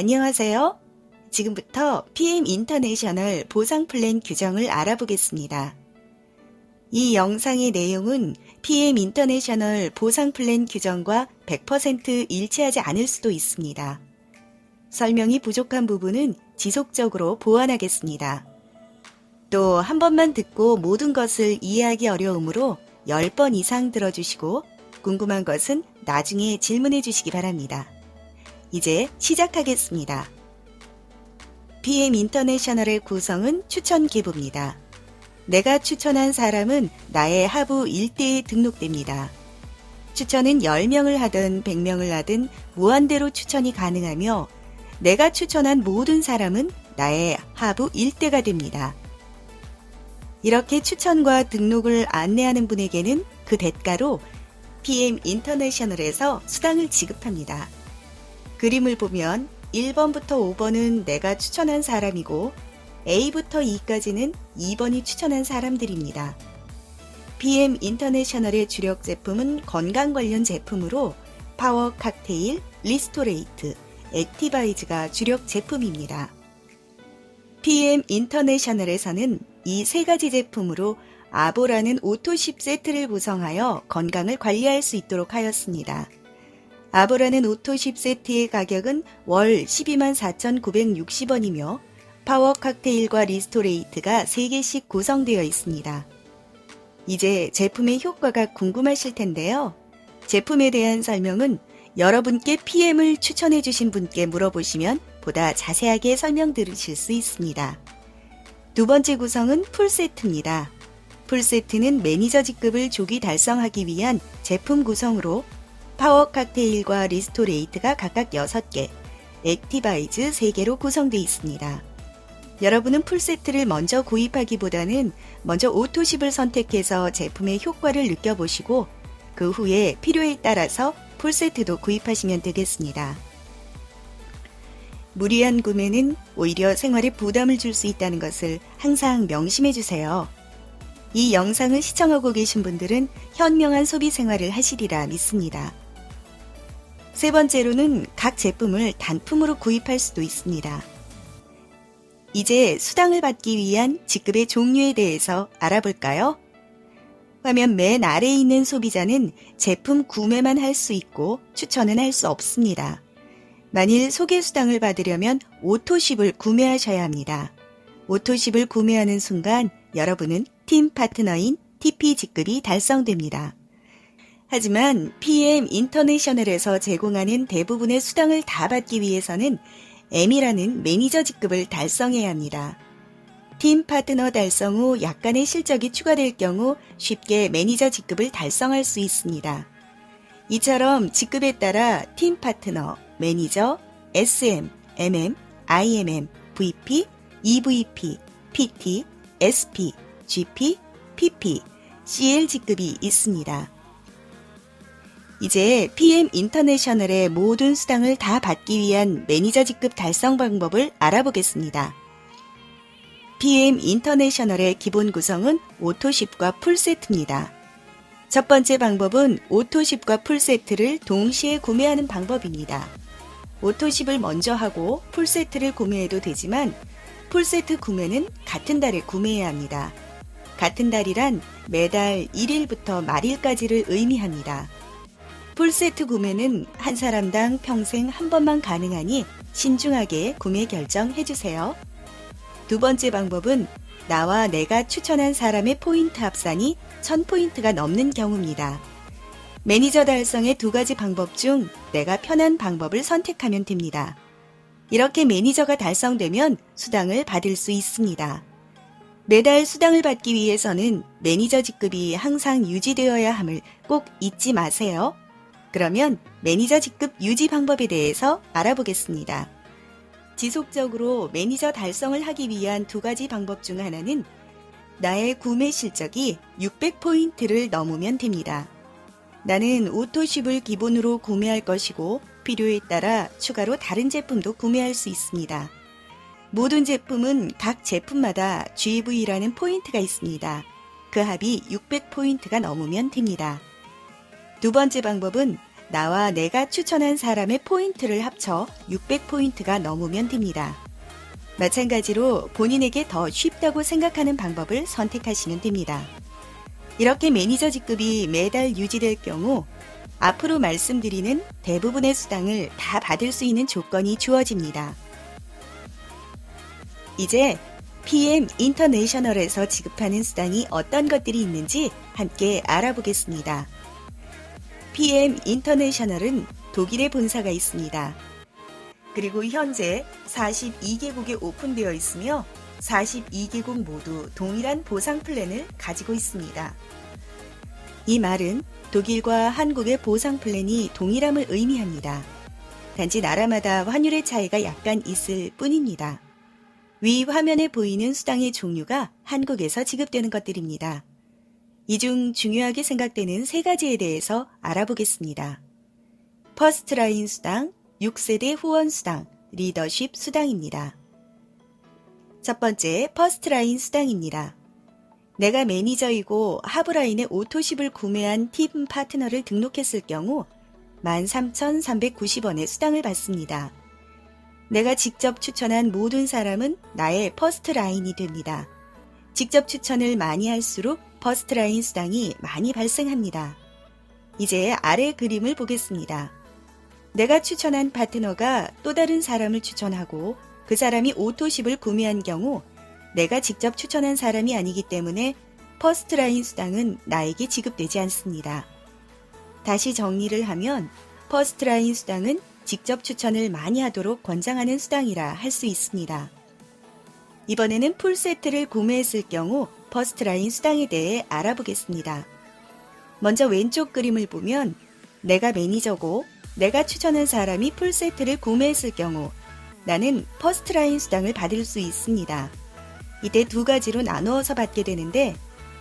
안녕하세요. 지금부터 PM 인터내셔널 보상 플랜 규정을 알아보겠습니다. 이 영상의 내용은 PM 인터내셔널 보상 플랜 규정과 100% 일치하지 않을 수도 있습니다. 설명이 부족한 부분은 지속적으로 보완하겠습니다. 또 한 번만 듣고 모든 것을 이해하기 어려우므로 10번 이상 들어주시고 궁금한 것은 나중에 질문해 주시기 바랍니다. 이제 시작하겠습니다. PM 인터내셔널의 구성은 추천 기부입니다. 내가 추천한 사람은 나의 하부 1대에 등록됩니다. 추천은 10명을 하든 100명을 하든 무한대로 추천이 가능하며 내가 추천한 모든 사람은 나의 하부 1대가 됩니다. 이렇게 추천과 등록을 안내하는 분에게는 그 대가로 PM 인터내셔널에서 수당을 지급합니다. 그림을 보면 1번부터 5번은 내가 추천한 사람이고 A부터 E까지는 2번이 추천한 사람들입니다. PM 인터내셔널의 주력 제품은 건강 관련 제품으로 파워 칵테일, 리스토레이트, 액티바이즈가 주력 제품입니다. PM 인터내셔널에서는 이 세 가지 제품으로 아보라는 오토십 세트를 구성하여 건강을 관리할 수 있도록 하였습니다. 아보라는 오토십 세트의 가격은 월 124,960원이며 파워 칵테일과 리스토레이트가 3개씩 구성되어 있습니다. 이제 제품의 효과가 궁금하실 텐데요. 제품에 대한 설명은 여러분께 PM을 추천해 주신 분께 물어보시면 보다 자세하게 설명 들으실 수 있습니다. 두 번째 구성은 풀세트입니다. 풀세트는 매니저 직급을 조기 달성하기 위한 제품 구성으로 파워 칵테일과 리스토레이트가 각각 6개, 액티바이즈 3개로 구성되어 있습니다. 여러분은 풀세트를 먼저 구입하기보다는 먼저 오토십을 선택해서 제품의 효과를 느껴보시고 그 후에 필요에 따라서 풀세트도 구입하시면 되겠습니다. 무리한 구매는 오히려 생활에 부담을 줄 수 있다는 것을 항상 명심해 주세요. 이 영상을 시청하고 계신 분들은 현명한 소비 생활을 하시리라 믿습니다. 세 번째로는 각 제품을 단품으로 구입할 수도 있습니다. 이제 수당을 받기 위한 직급의 종류에 대해서 알아볼까요? 화면 맨 아래에 있는 소비자는 제품 구매만 할 수 있고 추천은 할 수 없습니다. 만일 소개 수당을 받으려면 오토십을 구매하셔야 합니다. 오토십을 구매하는 순간 여러분은 팀 파트너인 TP 직급이 달성됩니다. 하지만 PM 인터내셔널에서 제공하는 대부분의 수당을 다 받기 위해서는 M이라는 매니저 직급을 달성해야 합니다. 팀 파트너 달성 후 약간의 실적이 추가될 경우 쉽게 매니저 직급을 달성할 수 있습니다. 이처럼 직급에 따라 팀 파트너, 매니저, SM, MM, IMM, VP, EVP, PT, SP, GP, PP, CL 직급이 있습니다. 이제 PM 인터내셔널의 모든 수당을 다 받기 위한 매니저 직급 달성 방법을 알아보겠습니다. PM 인터내셔널의 기본 구성은 오토십과 풀세트입니다. 첫 번째 방법은 오토십과 풀세트를 동시에 구매하는 방법입니다. 오토십을 먼저 하고 풀세트를 구매해도 되지만 풀세트 구매는 같은 달에 구매해야 합니다. 같은 달이란 매달 1일부터 말일까지를 의미합니다. 풀세트 구매는 한 사람당 평생 한 번만 가능하니 신중하게 구매 결정해주세요. 두 번째 방법은 나와 내가 추천한 사람의 포인트 합산이 1000포인트가 넘는 경우입니다. 매니저 달성의 두 가지 방법 중 내가 편한 방법을 선택하면 됩니다. 이렇게 매니저가 달성되면 수당을 받을 수 있습니다. 매달 수당을 받기 위해서는 매니저 직급이 항상 유지되어야 함을 꼭 잊지 마세요. 그러면 매니저 직급 유지 방법에 대해서 알아보겠습니다. 지속적으로 매니저 달성을 하기 위한 두 가지 방법 중 하나는 나의 구매 실적이 600포인트를 넘으면 됩니다. 나는 오토십을 기본으로 구매할 것이고 필요에 따라 추가로 다른 제품도 구매할 수 있습니다. 모든 제품은 각 제품마다 GV라는 포인트가 있습니다. 그 합이 600포인트가 넘으면 됩니다. 두 번째 방법은 나와 내가 추천한 사람의 포인트를 합쳐 600포인트가 넘으면 됩니다. 마찬가지로 본인에게 더 쉽다고 생각하는 방법을 선택하시면 됩니다. 이렇게 매니저 직급이 매달 유지될 경우 앞으로 말씀드리는 대부분의 수당을 다 받을 수 있는 조건이 주어집니다. 이제 PM 인터내셔널에서 지급하는 수당이 어떤 것들이 있는지 함께 알아보겠습니다. PM 인터내셔널은 독일에 본사가 있습니다. 그리고 현재 42개국에 오픈되어 있으며 42개국 모두 동일한 보상 플랜을 가지고 있습니다. 이 말은 독일과 한국의 보상 플랜이 동일함을 의미합니다. 단지 나라마다 환율의 차이가 약간 있을 뿐입니다. 위 화면에 보이는 수당의 종류가 한국에서 지급되는 것들입니다. 이 중 중요하게 생각되는 세 가지에 대해서 알아보겠습니다. 퍼스트라인 수당, 6세대 후원 수당, 리더십 수당입니다. 첫 번째, 퍼스트라인 수당입니다. 내가 매니저이고 하브라인의 오토십을 구매한 팀 파트너를 등록했을 경우 13,390원의 수당을 받습니다. 내가 직접 추천한 모든 사람은 나의 퍼스트라인이 됩니다. 직접 추천을 많이 할수록 퍼스트라인 수당이 많이 발생합니다. 이제 아래 그림을 보겠습니다. 내가 추천한 파트너가 또 다른 사람을 추천하고 그 사람이 오토십을 구매한 경우 내가 직접 추천한 사람이 아니기 때문에 퍼스트라인 수당은 나에게 지급되지 않습니다. 다시 정리를 하면 퍼스트라인 수당은 직접 추천을 많이 하도록 권장하는 수당이라 할 수 있습니다. 이번에는 풀세트를 구매했을 경우 퍼스트라인 수당에 대해 알아보겠습니다. 먼저 왼쪽 그림을 보면 내가 매니저고 내가 추천한 사람이 풀세트를 구매했을 경우 나는 퍼스트라인 수당을 받을 수 있습니다. 이때 두 가지로 나누어서 받게 되는데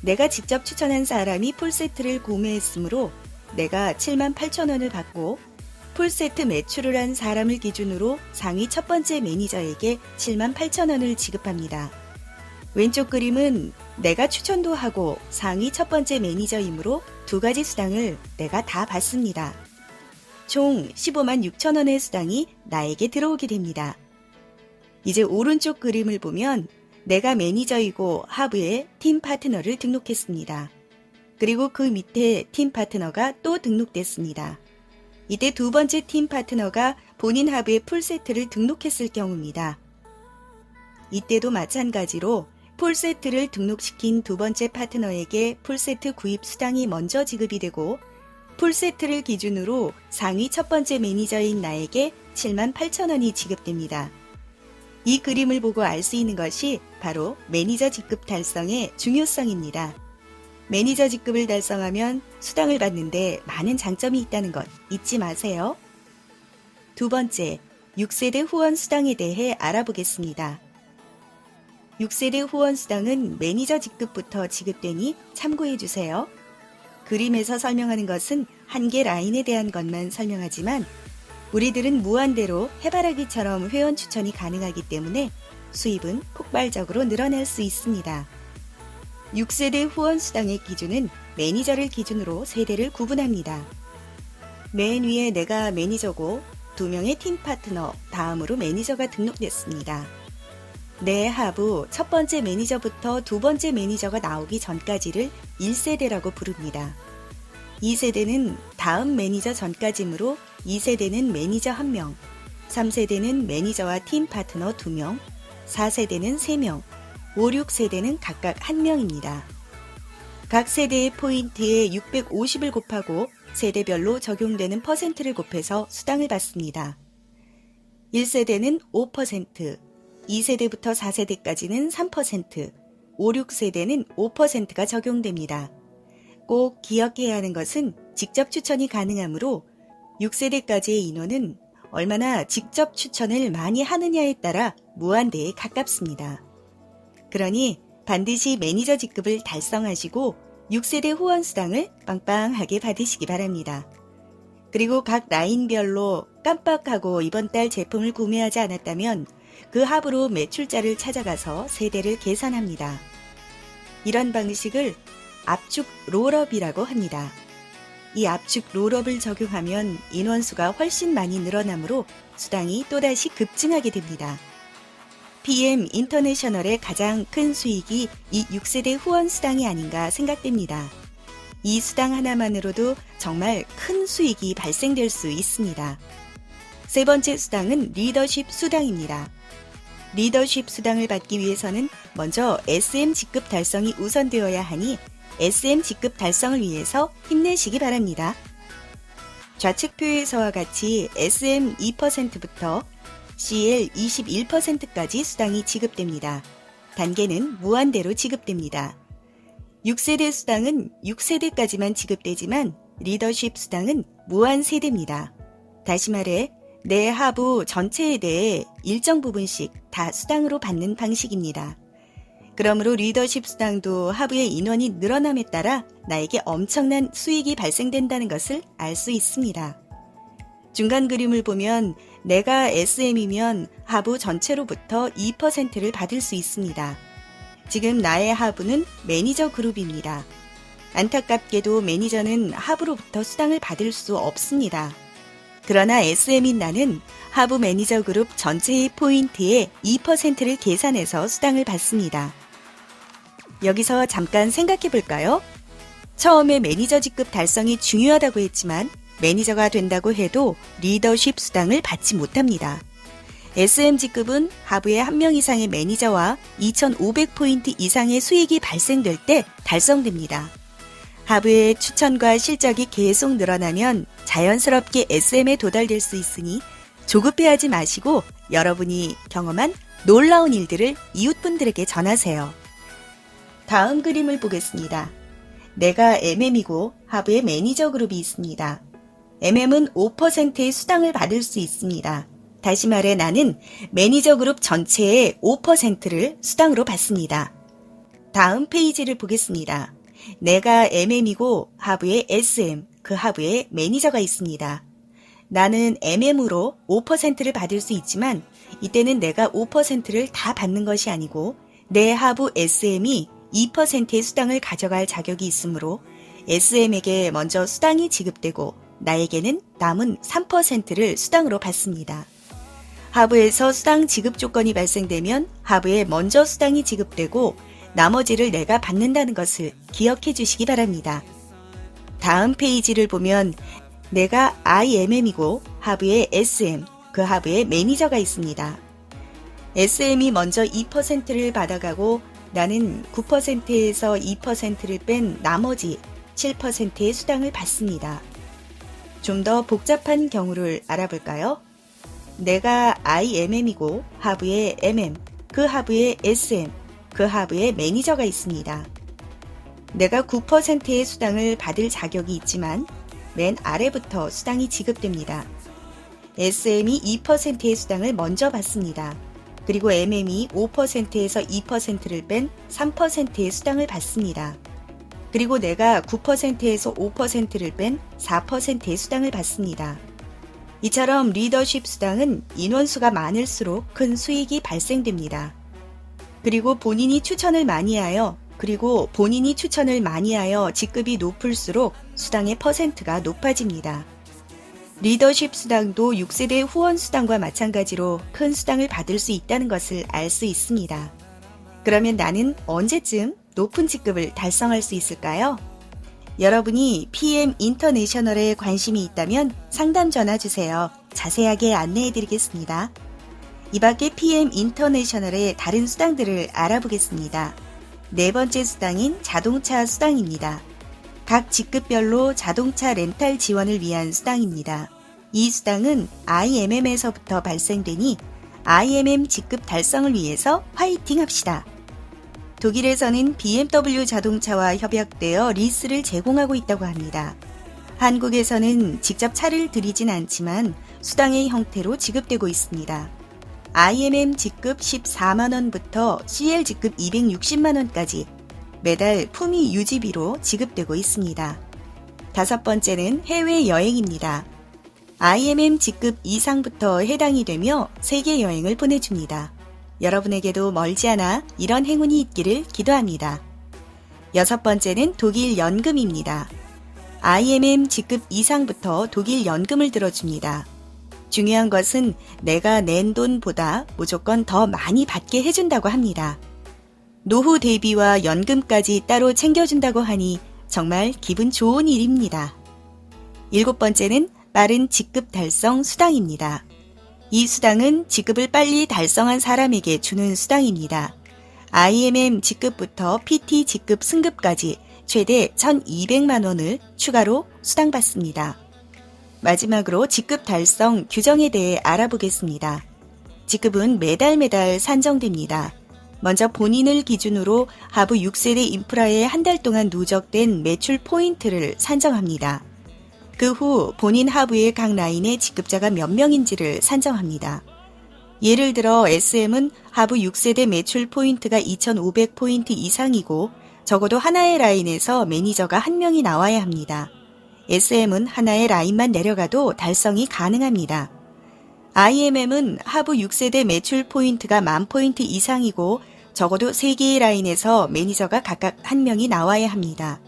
내가 직접 추천한 사람이 풀세트를 구매했으므로 내가 78,000원을 받고 풀세트 매출을 한 사람을 기준으로 상위 첫 번째 매니저에게 78,000원을 지급합니다. 왼쪽 그림은 내가 추천도 하고 상위 첫 번째 매니저이므로 두 가지 수당을 내가 다 받습니다. 총 156,000원의 수당이 나에게 들어오게 됩니다. 이제 오른쪽 그림을 보면 내가 매니저이고 하부에 팀 파트너를 등록했습니다. 그리고 그 밑에 팀 파트너가 또 등록됐습니다. 이때 두 번째 팀 파트너가 본인 하부에 풀세트를 등록했을 경우입니다. 이때도 마찬가지로 풀세트를 등록시킨 두 번째 파트너에게 풀세트 구입 수당이 먼저 지급이 되고 풀세트를 기준으로 상위 첫 번째 매니저인 나에게 78,000원이 지급됩니다. 이 그림을 보고 알 수 있는 것이 바로 매니저 직급 달성의 중요성입니다. 매니저 직급을 달성하면 수당을 받는데 많은 장점이 있다는 것 잊지 마세요. 두 번째, 6세대 후원 수당에 대해 알아보겠습니다. 6세대 후원 수당은 매니저 직급부터 지급되니 참고해 주세요. 그림에서 설명하는 것은 한 개 라인에 대한 것만 설명하지만 우리들은 무한대로 해바라기처럼 회원 추천이 가능하기 때문에 수입은 폭발적으로 늘어날 수 있습니다. 6세대 후원 수당의 기준은 매니저를 기준으로 세대를 구분합니다. 맨 위에 내가 매니저고 두 명의 팀 파트너 다음으로 매니저가 등록됐습니다. 내 하부 첫 번째 매니저부터 두 번째 매니저가 나오기 전까지를 1세대라고 부릅니다. 2세대는 다음 매니저 전까지므로 2세대는 매니저 1명, 3세대는 매니저와 팀 파트너 2명, 4세대는 3명, 5, 6세대는 각각 1명입니다. 각 세대의 포인트에 650을 곱하고 세대별로 적용되는 퍼센트를 곱해서 수당을 받습니다. 1세대는 5%, 2세대부터 4세대까지는 3%, 5, 6세대는 5%가 적용됩니다. 꼭 기억해야 하는 것은 직접 추천이 가능하므로 6세대까지의 인원은 얼마나 직접 추천을 많이 하느냐에 따라 무한대에 가깝습니다. 그러니 반드시 매니저 직급을 달성하시고 6세대 후원 수당을 빵빵하게 받으시기 바랍니다. 그리고 각 라인별로 깜빡하고 이번 달 제품을 구매하지 않았다면 그 합으로 매출자를 찾아가서 세대를 계산합니다. 이런 방식을 압축 롤업이라고 합니다. 이 압축 롤업을 적용하면 인원수가 훨씬 많이 늘어나므로 수당이 또다시 급증하게 됩니다. PM 인터내셔널의 가장 큰 수익이 이 6세대 후원 수당이 아닌가 생각됩니다. 이 수당 하나만으로도 정말 큰 수익이 발생될 수 있습니다. 세 번째 수당은 리더십 수당입니다. 리더십 수당을 받기 위해서는 먼저 SM 직급 달성이 우선되어야 하니 SM 직급 달성을 위해서 힘내시기 바랍니다. 좌측표에서와 같이 SM 2%부터 CL 21%까지 수당이 지급됩니다. 단계는 무한대로 지급됩니다. 6세대 수당은 6세대까지만 지급되지만 리더십 수당은 무한 세대입니다. 다시 말해 내 하부 전체에 대해 일정 부분씩 다 수당으로 받는 방식입니다. 그러므로 리더십 수당도 하부의 인원이 늘어남에 따라 나에게 엄청난 수익이 발생된다는 것을 알 수 있습니다. 중간 그림을 보면 내가 SM이면 하부 전체로부터 2%를 받을 수 있습니다. 지금 나의 하부는 매니저 그룹입니다. 안타깝게도 매니저는 하부로부터 수당을 받을 수 없습니다. 그러나 SM인 나는 하부 매니저 그룹 전체의 포인트에 2%를 계산해서 수당을 받습니다. 여기서 잠깐 생각해 볼까요? 처음에 매니저 직급 달성이 중요하다고 했지만 매니저가 된다고 해도 리더십 수당을 받지 못합니다. SM 직급은 하부에 1명 이상의 매니저와 2,500포인트 이상의 수익이 발생될 때 달성됩니다. 하부의 추천과 실적이 계속 늘어나면 자연스럽게 SM에 도달될 수 있으니 조급해하지 마시고 여러분이 경험한 놀라운 일들을 이웃분들에게 전하세요. 다음 그림을 보겠습니다. 내가 MM이고 하부에 매니저 그룹이 있습니다. MM은 5%의 수당을 받을 수 있습니다. 다시 말해 나는 매니저 그룹 전체의 5%를 수당으로 받습니다. 다음 페이지를 보겠습니다. 내가 MM이고 하부에 SM, 그 하부에 매니저가 있습니다. 나는 MM으로 5%를 받을 수 있지만 이때는 내가 5%를 다 받는 것이 아니고 내 하부 SM이 2%의 수당을 가져갈 자격이 있으므로 SM에게 먼저 수당이 지급되고 나에게는 남은 3%를 수당으로 받습니다. 하부에서 수당 지급 조건이 발생되면 하부에 먼저 수당이 지급되고 나머지를 내가 받는다는 것을 기억해 주시기 바랍니다. 다음 페이지를 보면 내가 IMM이고 하부에 SM, 그 하부에 매니저가 있습니다. SM이 먼저 2%를 받아가고 나는 9%에서 2%를 뺀 나머지 7%의 수당을 받습니다. 좀 더 복잡한 경우를 알아볼까요? 내가 IMM이고 하부에 MM, 그 하부에 SM, 그 하부에 매니저가 있습니다. 내가 9%의 수당을 받을 자격이 있지만 맨 아래부터 수당이 지급됩니다. SM이 2%의 수당을 먼저 받습니다. 그리고 MM이 5%에서 2%를 뺀 3%의 수당을 받습니다. 그리고 내가 9%에서 5%를 뺀 4%의 수당을 받습니다. 이처럼 리더십 수당은 인원수가 많을수록 큰 수익이 발생됩니다. 그리고 본인이 추천을 많이 하여 직급이 높을수록 수당의 퍼센트가 높아집니다. 리더십 수당도 6세대 후원 수당과 마찬가지로 큰 수당을 받을 수 있다는 것을 알 수 있습니다. 그러면 나는 언제쯤 높은 직급을 달성할 수 있을까요? 여러분이 PM 인터내셔널에 관심이 있다면 상담 전화 주세요. 자세하게 안내해 드리겠습니다. 이 밖에 PM 인터내셔널의 다른 수당들을 알아보겠습니다. 네 번째 수당인 자동차 수당입니다. 각 직급별로 자동차 렌탈 지원을 위한 수당입니다. 이 수당은 IMM에서부터 발생되니 IMM 직급 달성을 위해서 화이팅 합시다. 독일에서는 BMW 자동차와 협약되어 리스를 제공하고 있다고 합니다. 한국에서는 직접 차를 들이진 않지만 수당의 형태로 지급되고 있습니다. IMM 직급 14만원부터 CL 직급 260만원까지 매달 품위 유지비로 지급되고 있습니다. 다섯 번째는 해외여행입니다. IMM 직급 이상부터 해당이 되며 세계 여행을 보내줍니다. 여러분에게도 멀지 않아 이런 행운이 있기를 기도합니다. 여섯 번째는 독일 연금입니다. IMM 직급 이상부터 독일 연금을 들어줍니다. 중요한 것은 내가 낸 돈보다 무조건 더 많이 받게 해준다고 합니다. 노후 대비와 연금까지 따로 챙겨준다고 하니 정말 기분 좋은 일입니다. 7번째는 빠른 직급 달성 수당입니다. 이 수당은 직급을 빨리 달성한 사람에게 주는 수당입니다. IMM 직급부터 PT 직급 승급까지 최대 1,200만 원을 추가로 수당받습니다. 마지막으로 직급 달성 규정에 대해 알아보겠습니다. 직급은 매달 산정됩니다. 먼저 본인을 기준으로 하부 6세대 인프라에 한 달 동안 누적된 매출 포인트를 산정합니다. 그 후 본인 하부의 각 라인의 직급자가 몇 명인지를 산정합니다. 예를 들어 SM은 하부 6세대 매출 포인트가 2,500포인트 이상이고 적어도 하나의 라인에서 매니저가 한 명이 나와야 합니다. SM은 하나의 라인만 내려가도 달성이 가능합니다. IMM은 하부 6세대 매출 포인트가 10,000포인트 이상이고 적어도 3개의 라인에서 매니저가 각각 한 명이 나와야 합니다.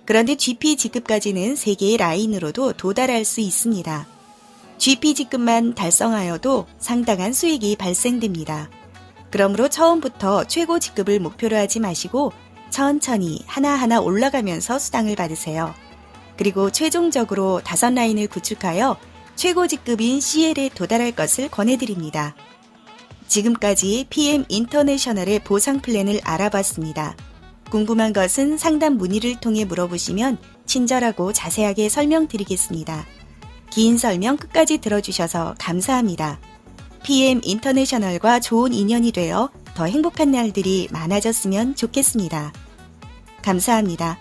그런데 GP 직급까지는 3개의 라인으로도 도달할 수 있습니다. GP 직급만 달성하여도 상당한 수익이 발생됩니다. 그러므로 처음부터 최고 직급을 목표로 하지 마시고 천천히 하나하나 올라가면서 수당을 받으세요. 그리고 최종적으로 5라인을 구축하여 최고 직급인 CL에 도달할 것을 권해드립니다. 지금까지 PM 인터내셔널의 보상 플랜을 알아봤습니다. 궁금한 것은 상담 문의를 통해 물어보시면 친절하고 자세하게 설명드리겠습니다. 긴 설명 끝까지 들어주셔서 감사합니다. PM 인터내셔널과 좋은 인연이 되어 더 행복한 날들이 많아졌으면 좋겠습니다. 감사합니다.